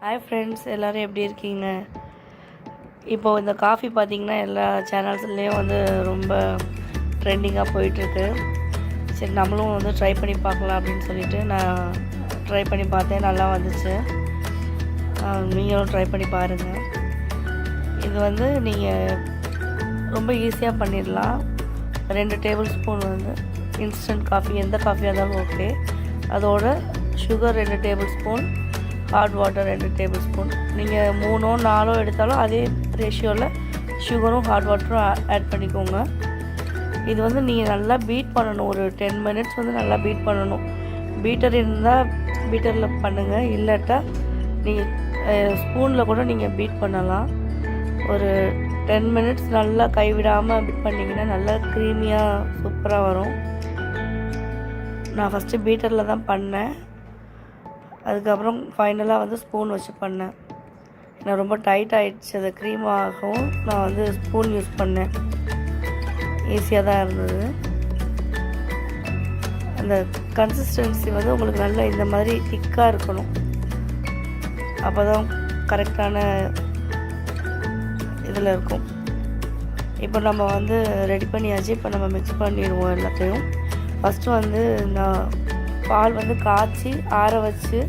Hi friends, எல்லோரும் எப்படி இருக்கீங்க? இப்போது இந்த காஃபி பார்த்திங்கன்னா எல்லா சேனல்ஸ்லேயும் வந்து ரொம்ப ட்ரெண்டிங்காக போயிட்டுருக்கு. சரி, நம்மளும் வந்து ட்ரை பண்ணி பார்க்கலாம் அப்படின்னு சொல்லிட்டு நான் ட்ரை பண்ணி பார்த்தேன். நல்லா வந்துச்சு. நீங்களும் ட்ரை பண்ணி பாருங்கள். இது வந்து நீங்கள் ரொம்ப ஈஸியாக பண்ணிடலாம். 2 டேபிள் ஸ்பூன் வந்து இன்ஸ்டன்ட் காஃபி, எந்த காஃபியாக இருந்தாலும் ஓகே. அதோட sugar 2 table spoon, hot water 2 table spoon. நீங்கள் 3ஓ 4ஓ எடுத்தாலும் அதே ரேஷியோவில் சுகரும் ஹாட் வாட்டரும் ஆட் பண்ணிக்கோங்க. இது வந்து நீங்கள் நல்லா பீட் பண்ணணும். ஒரு 10 மினிட்ஸ் வந்து நல்லா பீட் பண்ணணும். பீட்டர் இருந்தால் பீட்டரில் பண்ணுங்கள், இல்லாட்டா நீங்கள் ஸ்பூனில் கூட நீங்கள் பீட் பண்ணலாம். ஒரு 10 மினிட்ஸ் நல்லா கைவிடாமல் பீட் பண்ணிங்கன்னா நல்லா க்ரீமியாக சூப்பராக வரும். நான் ஃபஸ்ட்டு பீட்டரில் தான் பண்ணேன். அதுக்கப்புறம் ஃபைனலாக வந்து ஸ்பூன் வச்சு பண்ணேன். நான் ரொம்ப டைட் ஆகிடுச்சு, அது க்ரீமாகவும் நான் வந்து ஸ்பூன் யூஸ் பண்ணேன். ஈஸியாக தான் இருந்தது. அந்த கன்சிஸ்டன்சி வந்து உங்களுக்கு நல்லா இந்த மாதிரி திக்காக இருக்கணும். அப்போ தான் கரெக்டான இதில் இருக்கும். இப்போ நம்ம வந்து ரெடி பண்ணியாச்சு. இப்போ நம்ம மிக்ஸ் பண்ணிடுவோம் எல்லாத்தையும். ஃபஸ்ட்டு வந்து நான் பால் வந்து காய்ச்சி ஆற வச்சு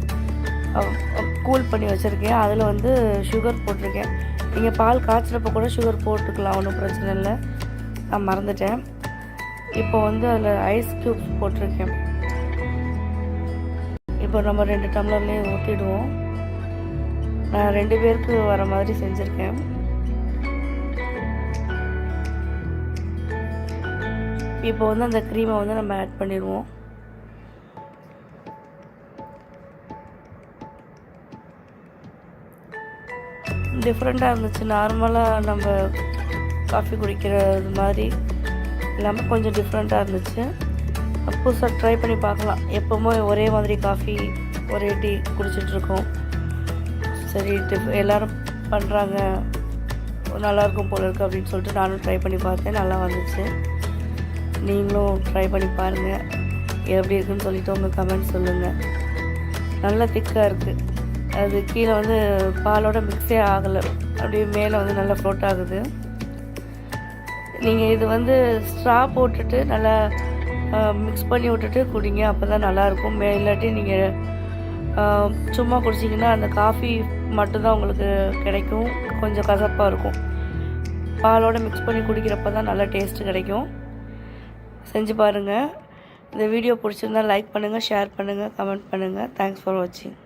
கூல் பண்ணி வச்சுருக்கேன். அதில் வந்து சுகர் போட்டிருக்கேன். நீங்கள் பால் காய்ச்சிறப்போ கூட சுகர் போட்டுக்கலாம், ஒன்றும் பிரச்சனை இல்லை. நான் மறந்துட்டேன். இப்போ வந்து அதில் ஐஸ் க்யூப்ஸ் போட்டிருக்கேன். இப்போ நம்ம 2 டம்ளர்லேயே ஊற்றிடுவோம். நான் 2 பேருக்கு வர மாதிரி செஞ்சுருக்கேன். இப்போ வந்து அந்த க்ரீமை வந்து நம்ம ஆட் பண்ணிடுவோம். டிஃப்ரெண்ட்டாக இருந்துச்சு. நார்மலாக நம்ம காஃபி குடிக்கிறது மாதிரி இல்லாமல் கொஞ்சம் டிஃப்ரெண்ட்டாக இருந்துச்சு. புதுசாக ட்ரை பண்ணி பார்க்கலாம். எப்போவுமே ஒரே மாதிரி காஃபி, ஒரே டீ குடிச்சிட்ருக்கோம். சரி, எல்லோரும் பண்ணுறாங்க, நல்லாயிருக்கும் போல இருக்குது அப்படின்னு சொல்லிட்டு நானும் ட்ரை பண்ணி பார்த்தேன். நல்லா வந்துச்சு. நீங்களும் ட்ரை பண்ணி பாருங்கள். எப்படி இருக்குன்னு சொல்லிவிட்டு உங்கள் கமெண்ட் சொல்லுங்கள். நல்லா திக்காக இருக்குது. அது கீழே வந்து பாலோட மிக்ஸே ஆகலை, அப்படியே மேலே வந்து நல்லா ஃப்ளோட் ஆகுது. நீங்கள் இது வந்து ஸ்ட்ரா போட்டுட்டு நல்லா மிக்ஸ் பண்ணி விட்டுட்டு குடிங்க, அப்போ தான் நல்லாயிருக்கும். இல்லாட்டி நீங்கள் சும்மா குடிச்சிங்கன்னா அந்த காஃபி மட்டும்தான் உங்களுக்கு கிடைக்கும். கொஞ்சம் கசப்பாக இருக்கும். பாலோட மிக்ஸ் பண்ணி குடிக்கிறப்ப தான் நல்லா டேஸ்ட்டு கிடைக்கும். செஞ்சு பாருங்கள். இந்த வீடியோ பிடிச்சிருந்தால் லைக் பண்ணுங்கள், ஷேர் பண்ணுங்கள், கமெண்ட் பண்ணுங்கள். தேங்க்ஸ் ஃபார் வாட்சிங்.